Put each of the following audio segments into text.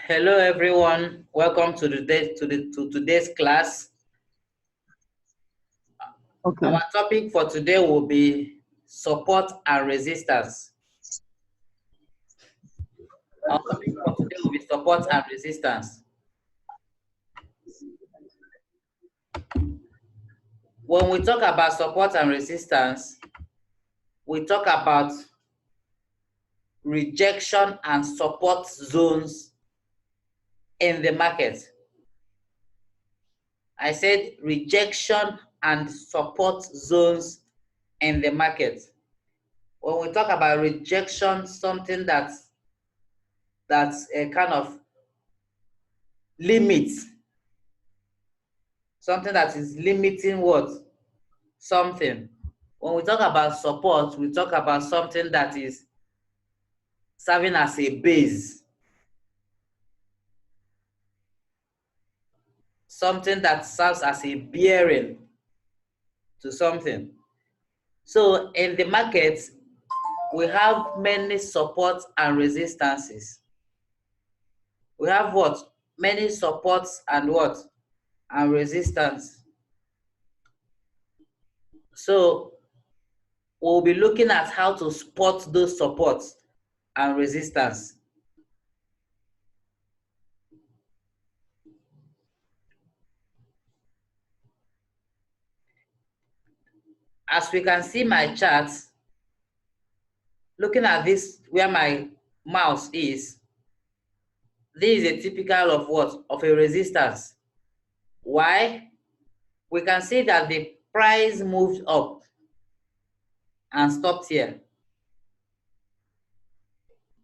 Hello everyone, welcome to today's class. Okay. Our topic for today will be support and resistance. Our topic for today will be support and resistance. When we talk about support and resistance, we talk about rejection and support zones in the market. I said rejection and support zones in the market. When we talk about rejection, something that's a kind of limit, something that is limiting what? Something. When we talk about support, we talk about something that is serving as a base, something that serves as a bearing to something. So in the market, we have many supports and resistances. We have what? Many supports and what? And resistance. So we'll be looking at how to spot those supports and resistance. As we can see my chart, looking at this where my mouse is, this is a typical of what? Of a resistance. Why? We can see that the price moved up and stopped here.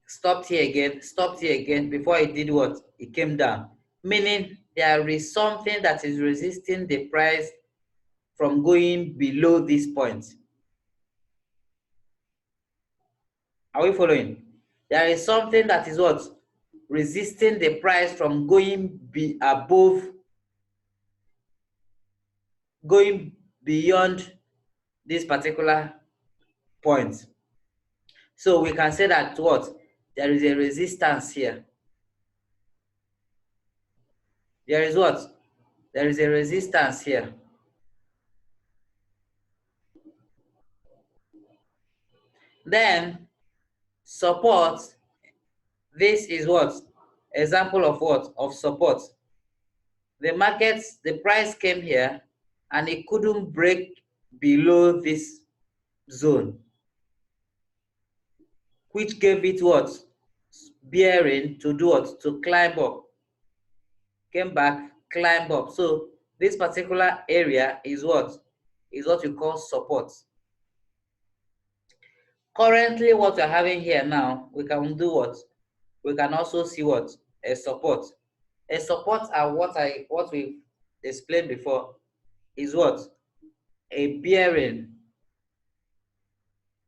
Stopped here again before it did what? It came down. Meaning there is something that is resisting the price from going below this point. Are we following? There is something that is what? Resisting the price from going going beyond this particular point. So we can say that what? There is a resistance here. There is what? There is a resistance here. Then support, this is what? Example of what? Of support. The market, the price came here and it couldn't break below this zone, which gave it what? Bearing to do what? To climb up. Came back, climb up. So this particular area is what? Is what we call support. Currently, what we're having here now, we can do what? We can also see what? A support. A support are what we explained before is what? A bearing.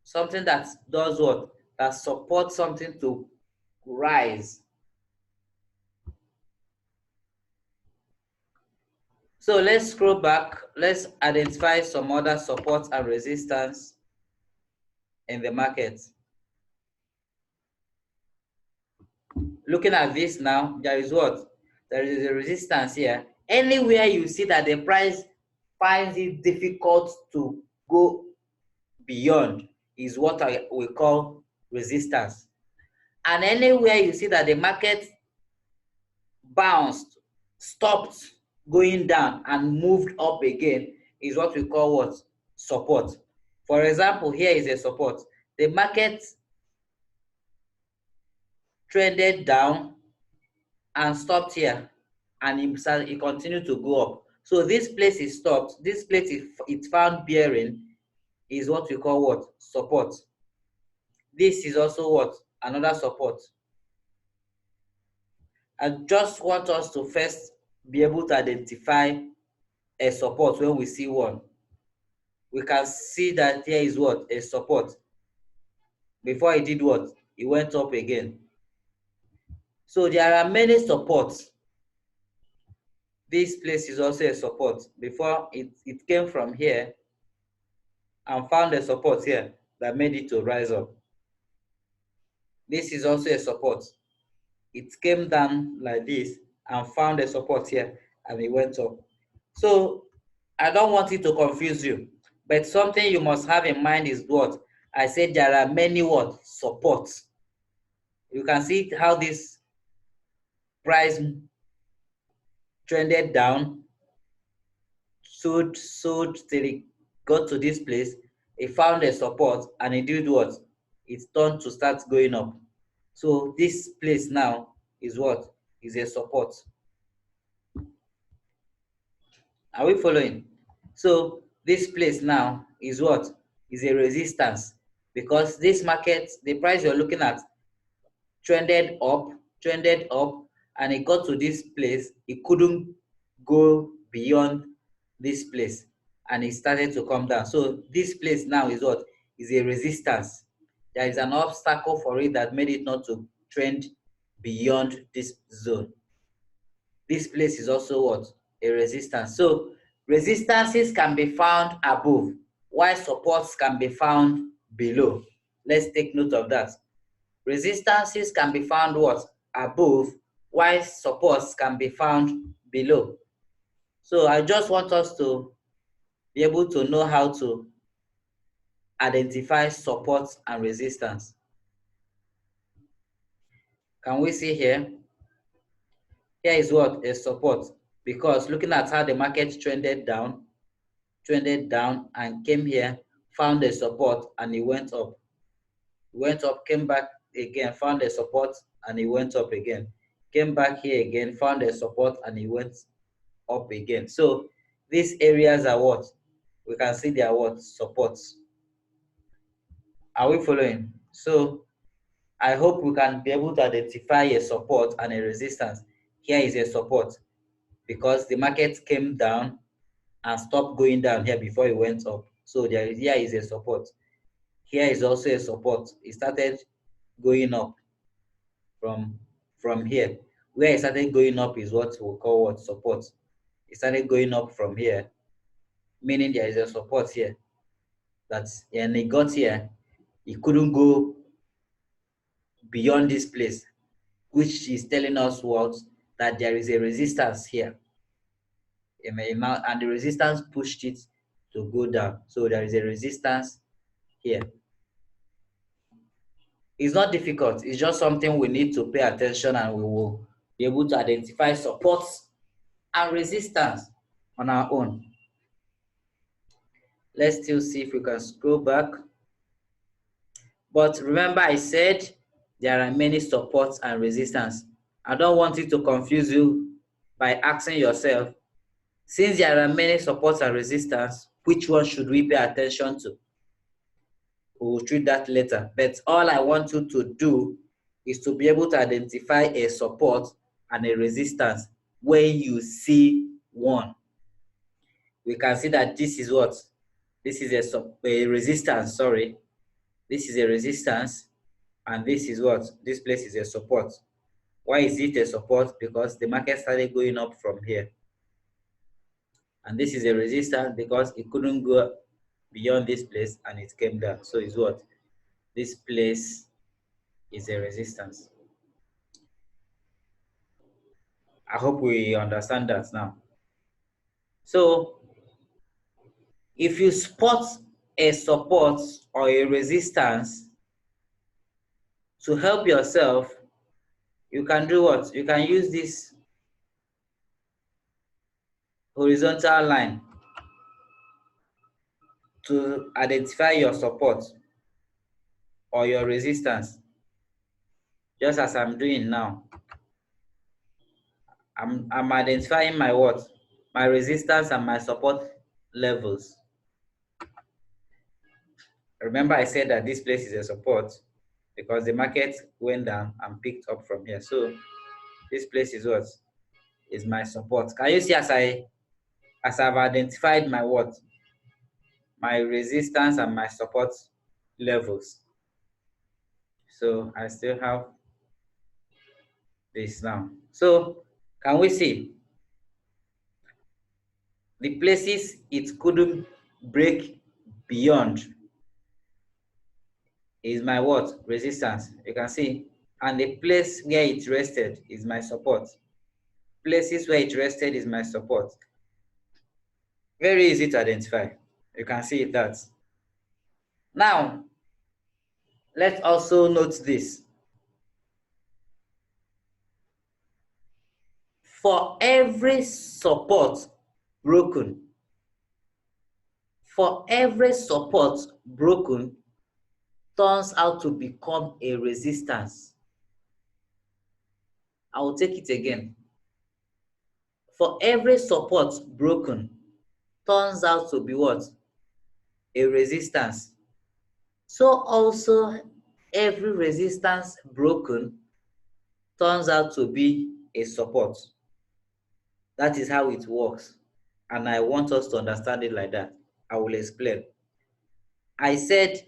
Something that does what? That supports something to rise. So let's scroll back. Let's identify some other support and resistance in the market. Looking at this now, there is what? There is a resistance here. Anywhere you see that the price finds it difficult to go beyond is what we call resistance. And anywhere you see that the market bounced, stopped going down and moved up again is what we call what? Support. For example, here is a support. The market trended down and stopped here and it continued to go up. So this place is stopped. This place it found bearing is what we call what? Support. This is also what? Another support. I just want us to first be able to identify a support when we see one. We can see that here is what? A support. Before it did what? It went up again. So there are many supports. This place is also a support. Before it came from here and found a support here that made it to rise up. This is also a support. It came down like this and found a support here, and it went up. So I don't want it to confuse you, but something you must have in mind is what I said. There are many what supports. You can see how this price trended down, sold till it got to this place. It found a support and it did what? It turned to start going up. So this place now is what? Is a support. Are we following? So this place now is what? Is a resistance, because this market, the price you're looking at, trended up, and it got to this place. It couldn't go beyond this place, and it started to come down. So this place now is what? Is a resistance. There is an obstacle for it that made it not to trend beyond this zone. This place is also what? A resistance. So resistances can be found above, while supports can be found below. Let's take note of that. Resistances can be found what? Above, while supports can be found below. So I just want us to be able to know how to identify support and resistance. Can we see here? Here is what? A support. Because looking at how the market trended down and came here, found a support, and it went up. Went up, came back again, found a support, and it went up again. Came back here again, found a support, and it went up again. So these areas are what? We can see they are what? Supports. Are we following? So I hope we can be able to identify a support and a resistance. Here is a support because the market came down and stopped going down here before it went up. So here is a support. Here is also a support. It started going up from here. Where it started going up is what we call what? Support. It started going up from here, meaning there is a support here. That's, and it got here, it couldn't go beyond this place, which is telling us what? That there is a resistance here. And the resistance pushed it to go down. So there is a resistance here. It's not difficult. It's just something we need to pay attention, and we will be able to identify supports and resistance on our own. Let's still see if we can scroll back. But remember, I said there are many supports and resistance. I don't want it to confuse you by asking yourself, since there are many supports and resistance, which one should we pay attention to? We'll treat that later. But all I want you to do is to be able to identify a support and a resistance when you see one. We can see that this is what? This is a resistance, sorry. This is a resistance, and this is what? This place is a support. Why is it a support? Because the market started going up from here. And this is a resistance because it couldn't go beyond this place and it came down. So it's what? This place is a resistance. I hope we understand that now. So if you spot a support or a resistance, to help yourself, you can do what? You can use this horizontal line to identify your support or your resistance, just as I'm doing now. I'm identifying my what? My resistance and my support levels. Remember, I said that this place is a support because the market went down and picked up from here. So this place is what? Is my support. Can you see as I've identified my what? My resistance and my support levels. So I still have this now. So can we see the places it couldn't break beyond? is my what? Resistance. You can see. And the place where it rested is my support. Places where it rested is my support. Very easy to identify. You can see that. Now, let's also note this. For every support broken, turns out to become a resistance. I will take it again. For every support broken, turns out to be what? A resistance. So also every resistance broken turns out to be a support. That is how it works. And I want us to understand it like that. I will explain. I said,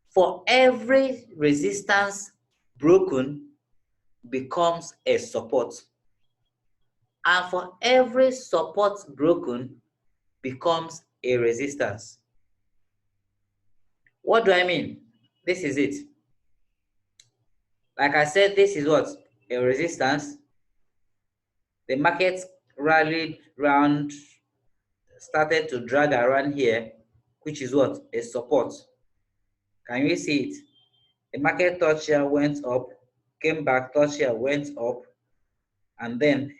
for every resistance broken becomes a support. And for every support broken becomes a resistance. What do I mean? This is it. Like I said, this is what? A resistance. The market rallied round, started to drag around here, which is what? A support. Can you see it? The market touched here, went up, came back, touched here, went up, and then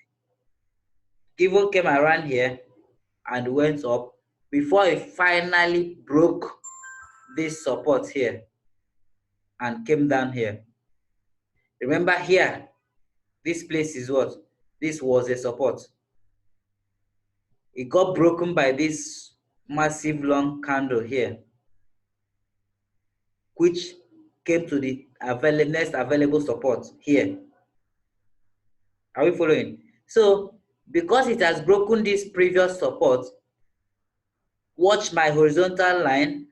even came around here and went up before it finally broke this support here and came down here. Remember here, this place is what? This was a support. It got broken by this massive long candle here, which came to the next available support here. Are we following? So, because it has broken this previous support, watch my horizontal line,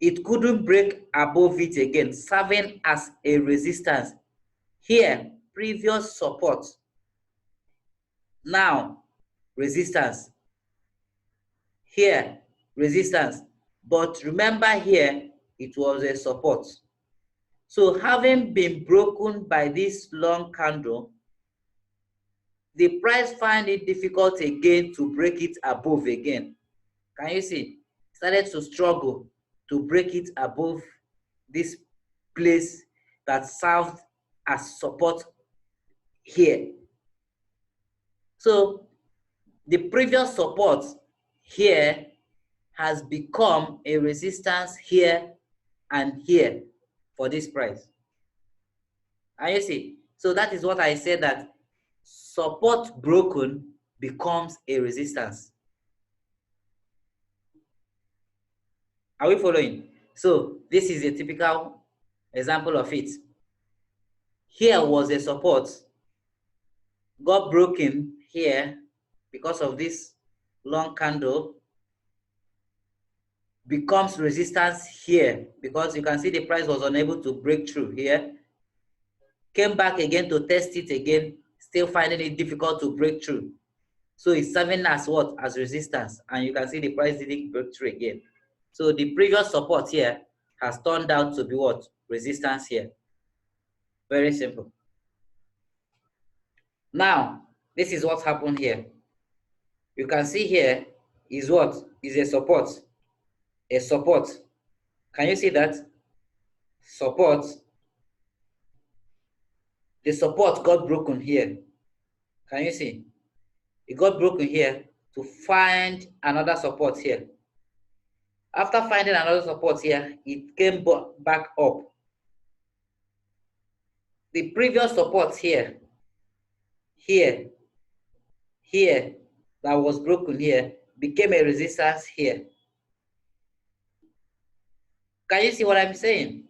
it couldn't break above it again, serving as a resistance. Here, previous support. Now, resistance. Here, resistance. But remember here, it was a support. So having been broken by this long candle, the price find it difficult again to break it above again. Can you see? Started to struggle to break it above this place that served as support here. So the previous support here has become a resistance here and here for this price. And you see, so that is what I said, that support broken becomes a resistance. Are we following? So this is a typical example of it. Here was a support, got broken here because of this long candle, becomes resistance here because you can see the price was unable to break through here, came back again to test it again, still finding it difficult to break through. So it's serving as what? As resistance, and you can see the price didn't break through again. So the previous support here has turned out to be what? Resistance here. Very simple. Now, this is what happened here. You can see here is what? Is a support. A support. Can you see that? Support. The support got broken here. Can you see? It got broken here to find another support here. After finding another support here, it came back up. The previous support here, that was broken here, became a resistance here. Can you see what I'm saying?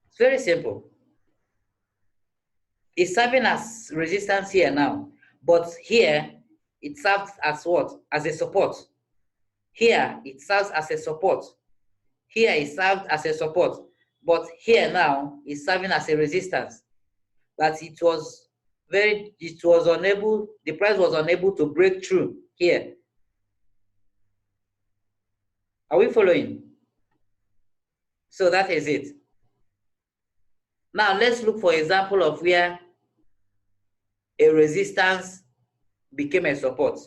It's very simple. It's serving as resistance here now, but here it serves as what? As a support. Here it serves as a support. Here it served as a support, but here now it's serving as a resistance. That it was unable, the price was unable to break through here. Are we following? So that is it. Now let's look for example of where a resistance became a support.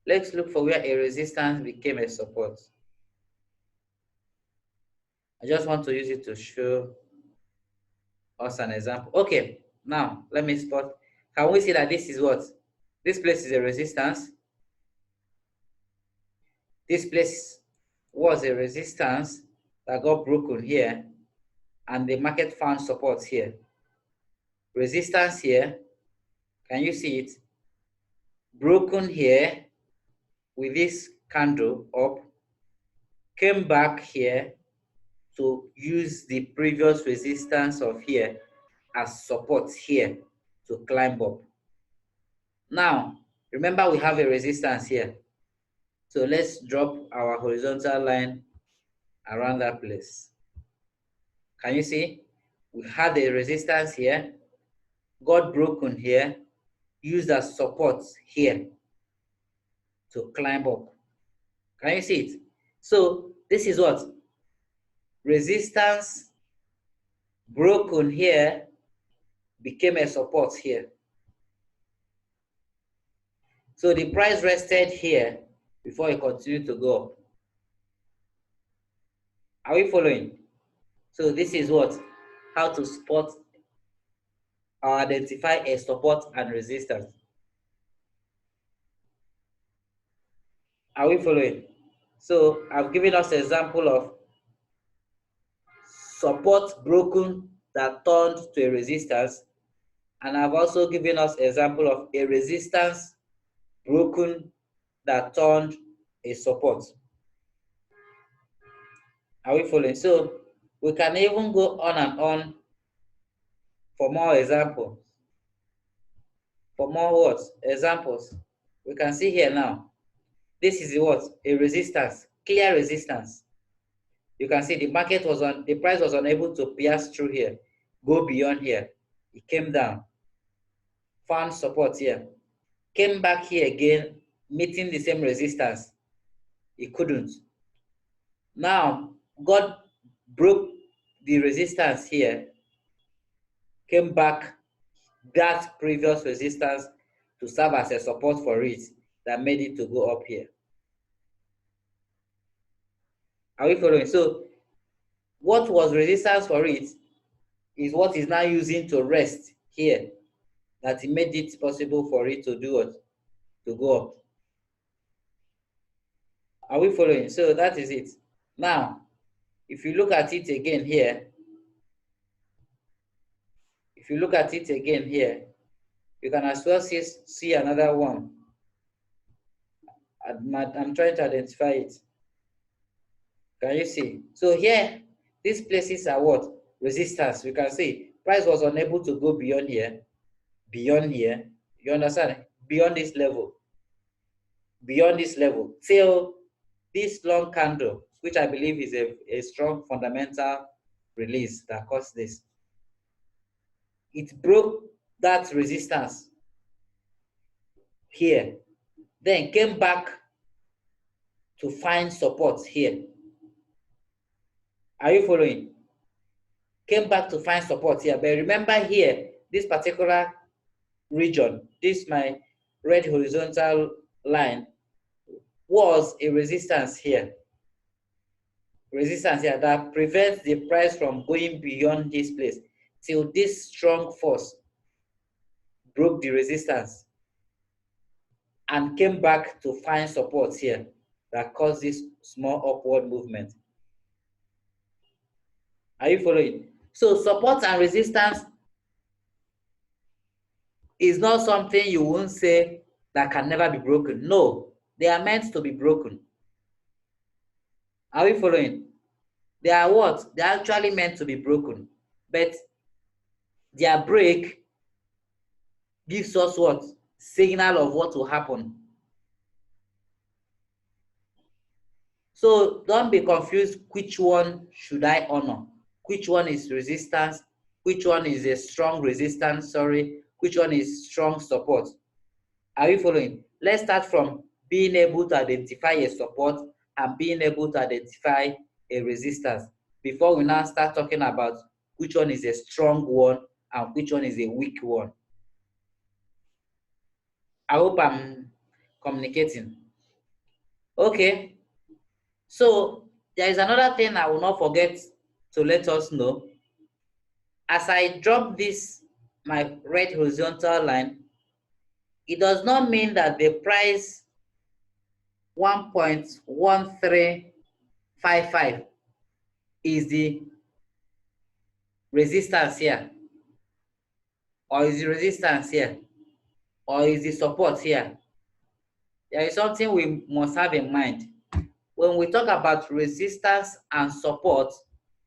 Let's look for where a resistance became a support. I just want to use it to show us an example. Okay, now let me spot. Can we see that this is what? This place is a resistance. This place was a resistance that got broken here, and the market found support here. Resistance here, can you see it? Broken here with this candle up, came back here to use the previous resistance of here as support here to climb up. Now, remember we have a resistance here. So let's drop our horizontal line around that place. Can you see? We had a resistance here, got broken here, used as support here to climb up. Can you see it? So this is what? Resistance broken here became a support here. So the price rested here before it continued to go up. Are we following? So this is what? How to spot or identify a support and resistance. Are we following? So I've given us an example of support broken that turned to a resistance, and I've also given us an example of a resistance broken that turned a support. Are we following? So we can even go on and on for more examples. For more what? Examples. We can see here now. This is what? A resistance, clear resistance. You can see the market was on, the price was unable to pierce through here, go beyond here. It came down, found support here, came back here again, meeting the same resistance. It couldn't. Now, God broke the resistance here, came back that previous resistance to serve as a support for it that made it to go up here. Are we following? So what was resistance for it is what is now using to rest here, that it made it possible for it to do what? To go up. Are we following? So that is it. Now, if you look at it again here, you can as well see another one. I'm trying to identify it. Can you see? So here, these places are what? Resistance. You can see price was unable to go beyond here. You understand? Beyond this level. Till this long candle, which I believe is a strong fundamental release that caused this. It broke that resistance here, then came back to find support here. Are you following? Came back to find support here. But remember here, this particular region, this my red horizontal line, was a resistance here. Resistance here that prevents the price from going beyond this place till this strong force broke the resistance and came back to find support here that caused this small upward movement. Are you following? So support and resistance is not something you won't say that can never be broken. No, they are meant to be broken. Are we following? They are what? They are actually meant to be broken. But their break gives us what? Signal of what will happen. So don't be confused which one should I honor. Which one is resistance which one is a strong resistance, which one is strong support. Are you following? Let's start from being able to identify a support and being able to identify a resistance before we now start talking about which one is a strong one and which one is a weak one. I hope I'm communicating. Okay, so there is another thing I will not forget to let us know. As I drop this, my red horizontal line, it does not mean that the price 1.1355 is the resistance here, or is the resistance here, or is the support here. There is something we must have in mind. When we talk about resistance and support,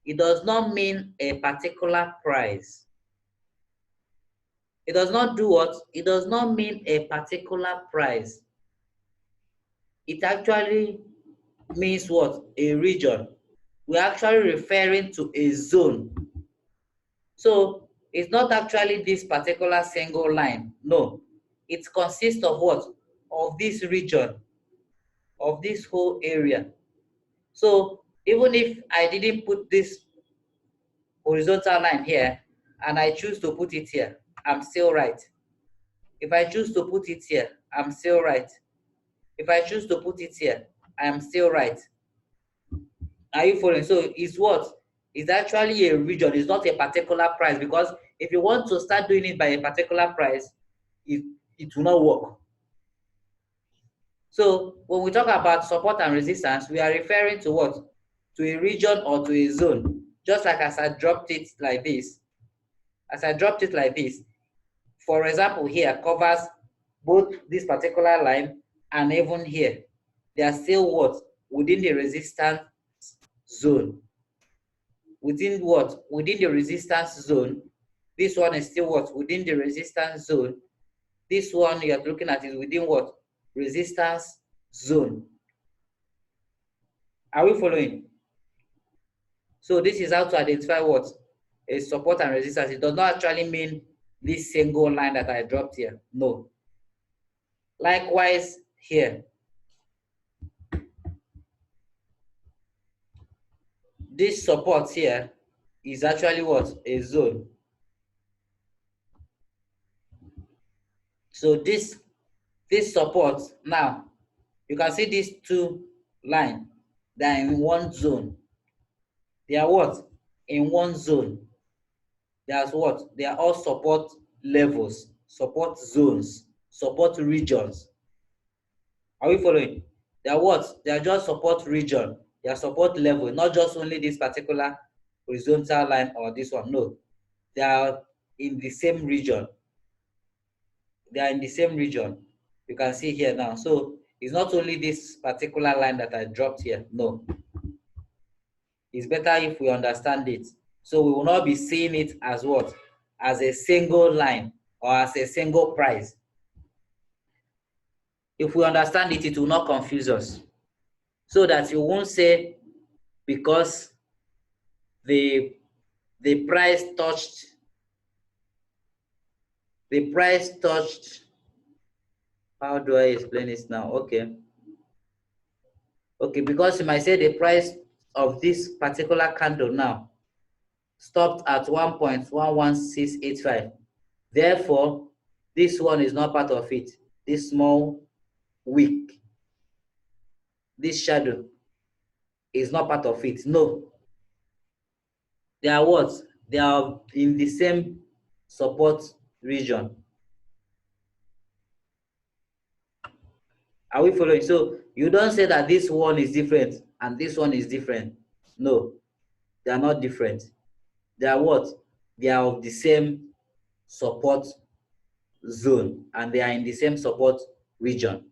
it does not mean a particular price. It does not do what? It does not mean a particular price. It actually means what? A region. We're actually referring to a zone. So it's not actually this particular single line. No, it consists of what? Of this region, of this whole area. So even if I didn't put this horizontal line here and I choose to put it here, I'm still right. If I choose to put it here, I'm still right. If I choose to put it here, I'm still right. Are you following? So it's what? It's actually a region. It's not a particular price, because if you want to start doing it by a particular price, it will not work. So when we talk about support and resistance, we are referring to what? To a region or to a zone. Just like as I dropped it like this. As I dropped it like this, for example, here covers both this particular line and even here. They are still what? Within the resistance zone. Within what? Within the resistance zone. This one is still what? Within the resistance zone. This one you are looking at is within what? Resistance zone. Are we following? So this is how to identify what? A support and resistance. It does not actually mean this single line that I dropped here. No. Likewise here. This support here is actually what? A zone. So this support, now you can see these two lines, they are in one zone. They are what? In one zone. There's what? They are all support levels, support zones, support regions. Are we following? They are what? They are just support region. They are support level, not just only this particular horizontal line or this one. No, they are in the same region. They are in the same region. You can see here now. So it's not only this particular line that I dropped here. No. It's better if we understand it. So we will not be seeing it as what? As a single line or as a single price. If we understand it, it will not confuse us. So that you won't say because the price touched, how do I explain this now? Okay, because you might say the price of this particular candle now stopped at 1.11685. Therefore, this one is not part of it. This small wick, this shadow is not part of it. No. They are what? They are in the same support region. Are we following? So you don't say that this one is different and this one is different. No, they are not different. They are what? They are of the same support zone and they are in the same support region.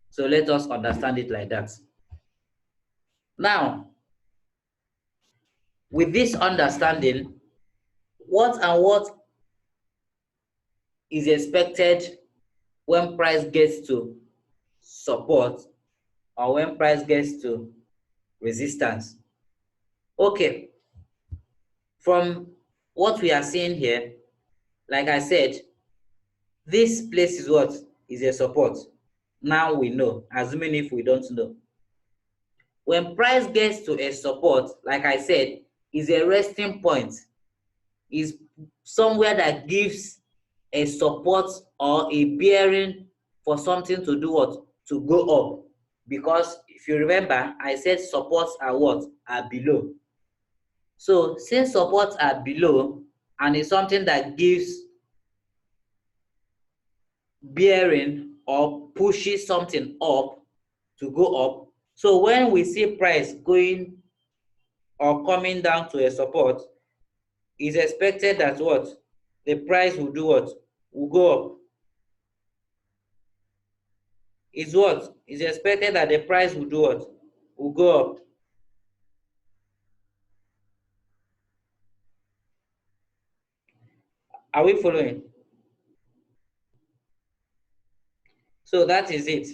So let us understand it like that. Now, with this understanding, what is expected when price gets to support or when price gets to resistance? Okay, from what we are seeing here, like I said, this place is what? Is a support. Now we know, assuming if we don't know. When price gets to a support, like I said, is a resting point, is somewhere that gives a support or a bearing for something to do what? To go up. Because if you remember, I said supports are what? Are below. So since supports are below and it's something that gives bearing or pushes something up to go up, so when we see price going or coming down to a support, it's expected that what? The price will do what? Will go up. Is what? It's expected that the price will do what? Will go up. Are we following? So that is it.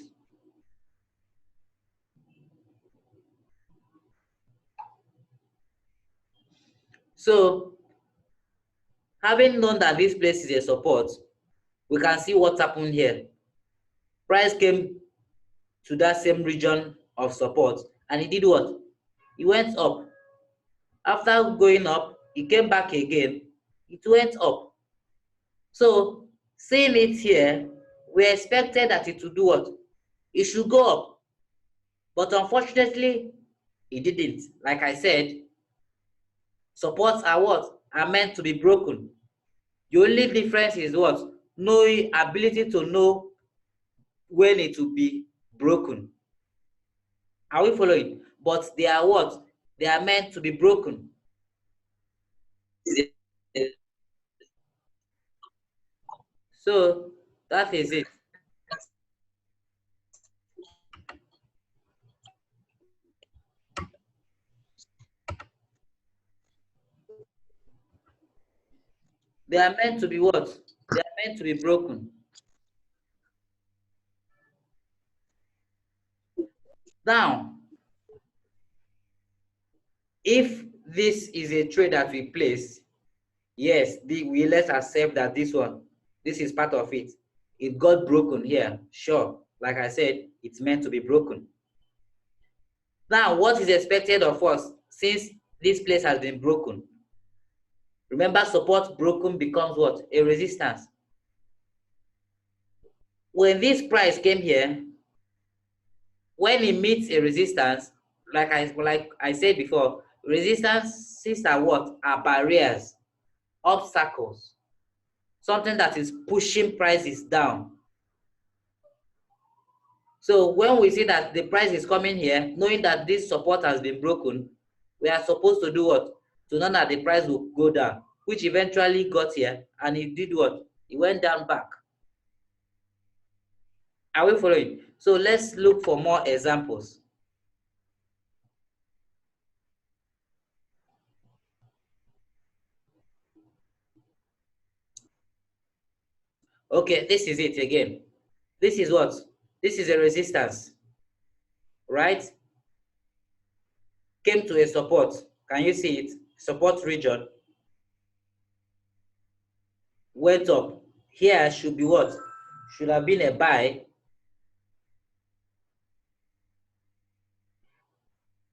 So having known that this place is a support, we can see what happened here. Price came to that same region of support and it did what? It went up. After going up, it came back again. It went up. So seeing it here, we expected that it would do what? It should go up. But unfortunately, it didn't. Like I said, supports are what? Are meant to be broken. The only difference is what? Knowing ability to know when it will be broken. Are we following? But they are what? They are meant to be broken. So that is it. They are meant to be what? They are meant to be broken. Now, if this is a trade that we place, yes, we let's accept that this is part of it. It got broken here, sure. Like I said, it's meant to be broken. Now, what is expected of us since this place has been broken? Remember, support broken becomes what? A resistance. When this price came here, when it meets a resistance, like I said before, resistances are what? Are barriers, obstacles, something that is pushing prices down. So when we see that the price is coming here, knowing that this support has been broken, we are supposed to do what? To know that the price will go down, which eventually got here, and it did what? It went down back. Are we following? So let's look for more examples. Okay, this is it again. This is what? This is a resistance, right? Came to a support. Can you see it? Support region. Went up. Here should be what? Should have been a buy.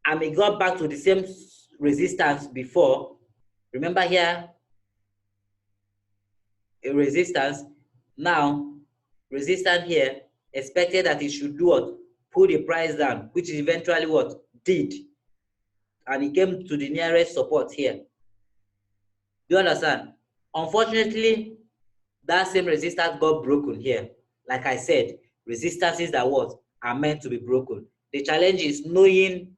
And it got back to the same resistance before. Remember here, a resistance. Now, resistance here, expected that it should do what? Pull the price down, which is eventually what? Did. And it came to the nearest support here. Do you understand? Unfortunately, that same resistance got broken here. Like I said, resistances that what? Are meant to be broken. The challenge is knowing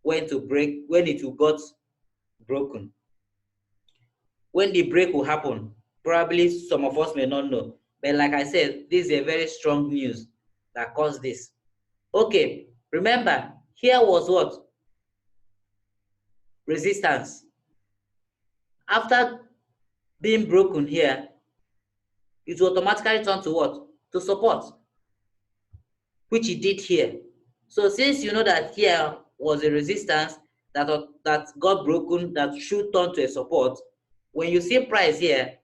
when to break, when it will got broken. When the break will happen, probably some of us may not know. But like I said, this is a very strong news that caused this. Okay, remember, here was what? Resistance. After being broken here, it will automatically turn to what? To support, which it did here. So since you know that here was a resistance that got broken that should turn to a support, when you see price here,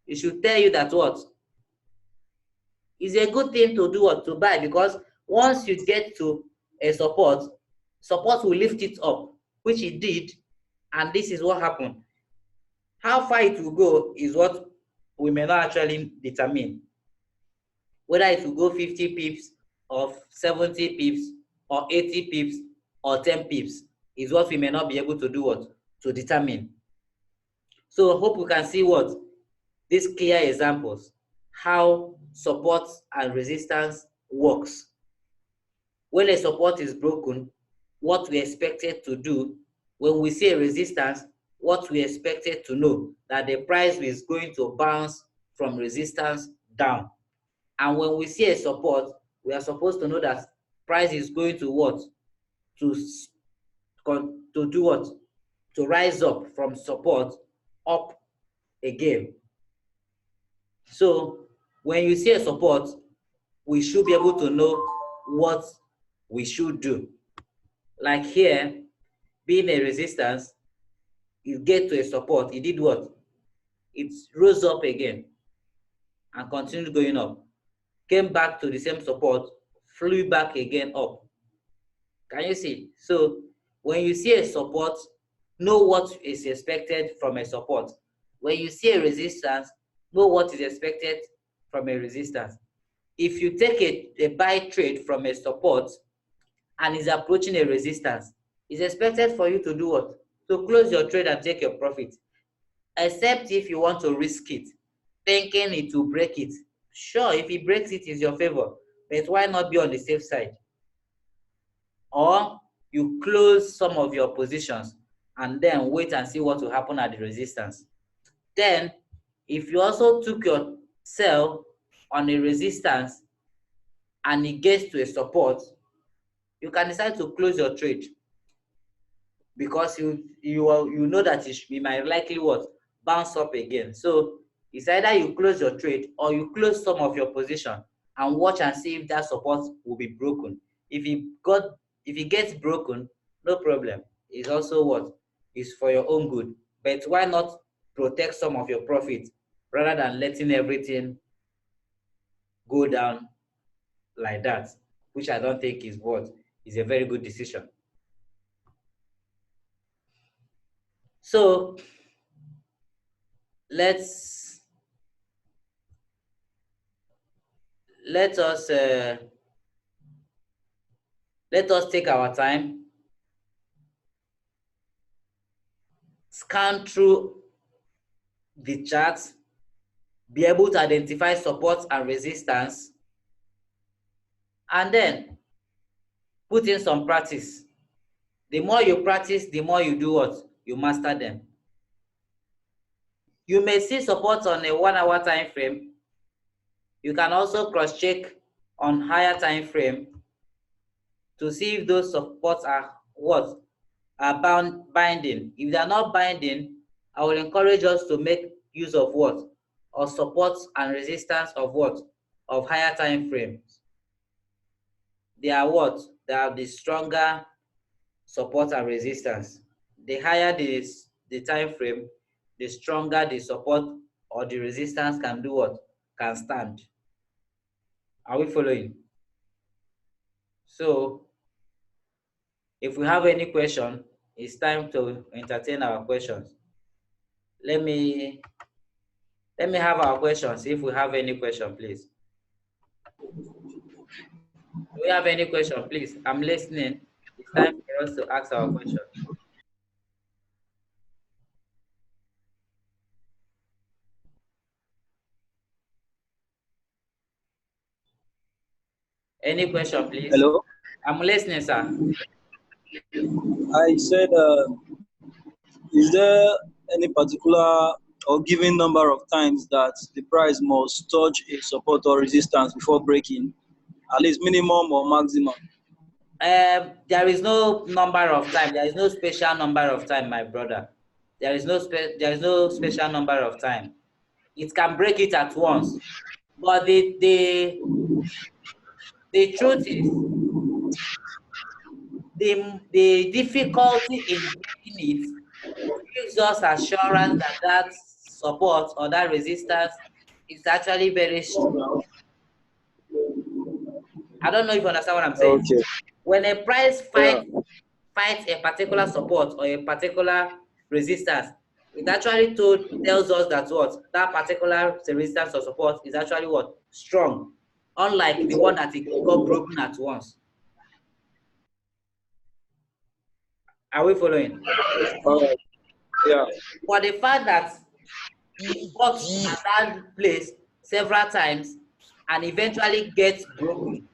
it should tell you that what? It's a good thing to do what? To buy, because once you get to a support will lift it up, which it did, and this is what happened. How far it will go is what we may not actually determine. Whether it will go 50 pips or 70 pips or 80 pips or 10 pips is what we may not be able to do what? To determine. So I hope we can see what? These clear examples, how support and resistance works. When a support is broken, what we expected to do, when we see a resistance, what we expected to know, that the price is going to bounce from resistance down. And when we see a support, we are supposed to know that price is going to what? To do what? To rise up from support up again. So when you see a support, we should be able to know what we should do. Like here, being a resistance, you get to a support, it did what? It rose up again and continued going up. Came back to the same support, flew back again up. Can you see? So when you see a support, know what is expected from a support. When you see a resistance, know what is expected from a resistance. If you take a buy trade from a support and is approaching a resistance, it's expected for you to do what? To close your trade and take your profit. Except if you want to risk it, thinking it will break it. Sure, if it breaks it, is your favor, but why not be on the safe side? Or you close some of your positions and then wait and see what will happen at the resistance. Then, if you also took your sell on a resistance and it gets to a support, you can decide to close your trade, because you know that it might likely what? Bounce up again. So it's either you close your trade or you close some of your position and watch and see if that support will be broken. If it gets broken, no problem. It's also what? It's for your own good. But why not protect some of your profit rather than letting everything go down like that, which I don't think is a very good decision. So let us take our time, scan through the charts, be able to identify support and resistance, and then put in some practice. The more you practice, the more you do what? You master them. You may see support on a 1 hour time frame. You can also cross-check on higher time frame to see if those supports are what? Are binding. If they are not binding, I will encourage us to make use of what? Of support and resistance of what? Of higher time frames. They are what? They are the stronger support and resistance. The higher the time frame, the stronger the support or the resistance can do what? Can stand. Are we following? So if we have any question, it's time to entertain our questions. Let me have our questions. If we have any question, please. Do we have any question, please? I'm listening. It's time for us to ask our question. Any question, please? Hello? I'm listening, sir. I said, is there any particular or given number of times that the price must touch a support or resistance before breaking, at least minimum or maximum? There is no number of time. There is no special number of time, my brother. There is no special number of time. It can break it at once, but the truth is, the difficulty in breaking it gives us assurance that that support or that resistance is actually very strong. I don't know if you understand what I'm saying. Okay. When a price Yeah. fights a particular support or a particular resistance, it actually tells us that what that particular resistance or support is actually what strong, unlike the one that it got broken at once. Are we following? All right. Yeah. For the fact that it fought at that place several times and eventually gets broken,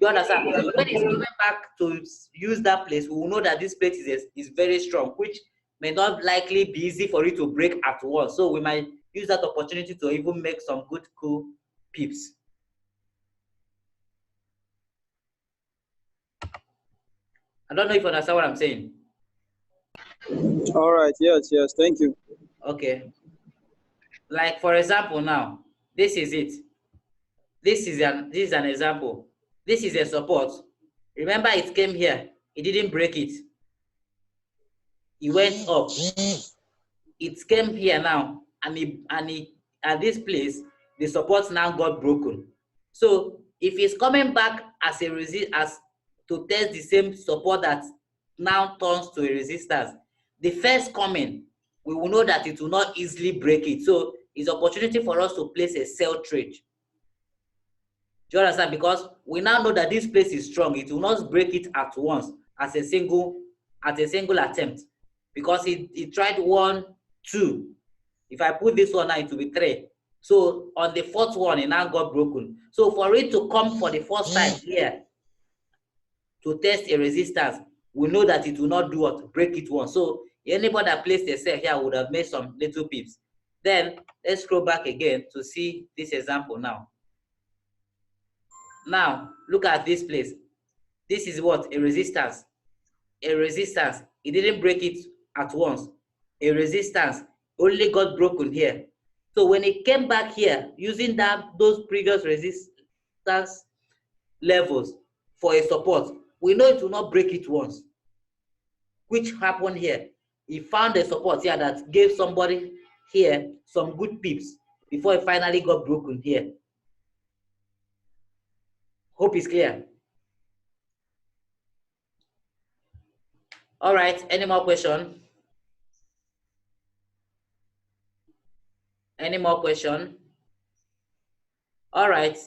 you understand? So when it's coming back to use that place, we will know that this place is very strong, which may not likely be easy for it to break at once. So we might use that opportunity to even make some good, cool pips. I don't know if you understand what I'm saying. All right. Yes. Yes. Thank you. Okay. Like for example, now this is it. This is an example. This is a support. Remember, it came here. It didn't break it. It went up. It came here now, and at this place, the support now got broken. So if it's coming back as to test the same support that now turns to a resistance, the first coming, we will know that it will not easily break it. So it's opportunity for us to place a sell trade. Do you understand? Because we now know that this place is strong. It will not break it at once as a single attempt. Because it tried 1, 2. If I put this one now, it will be 3. So on the fourth one, it now got broken. So for it to come for the first time here to test a resistance, we know that it will not do what? Break it once. So anybody that placed a sell here would have made some little pips. Then let's scroll back again to see this example now. Now, look at this place. This is what? A resistance. A resistance. It didn't break it at once. A resistance only got broken here. So when it came back here, using those previous resistance levels for a support, we know it will not break it once. Which happened here. He found a support here that gave somebody here some good pips before it finally got broken here. Hope it's clear. All right, any more question? Any more question? All right,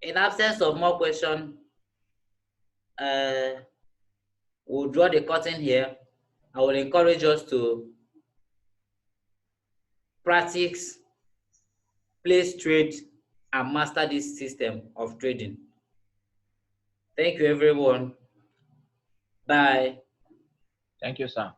in absence of more question, we'll draw the curtain here. I will encourage us to practice, place trade, and master this system of trading. Thank you, everyone. Bye. Thank you, sir.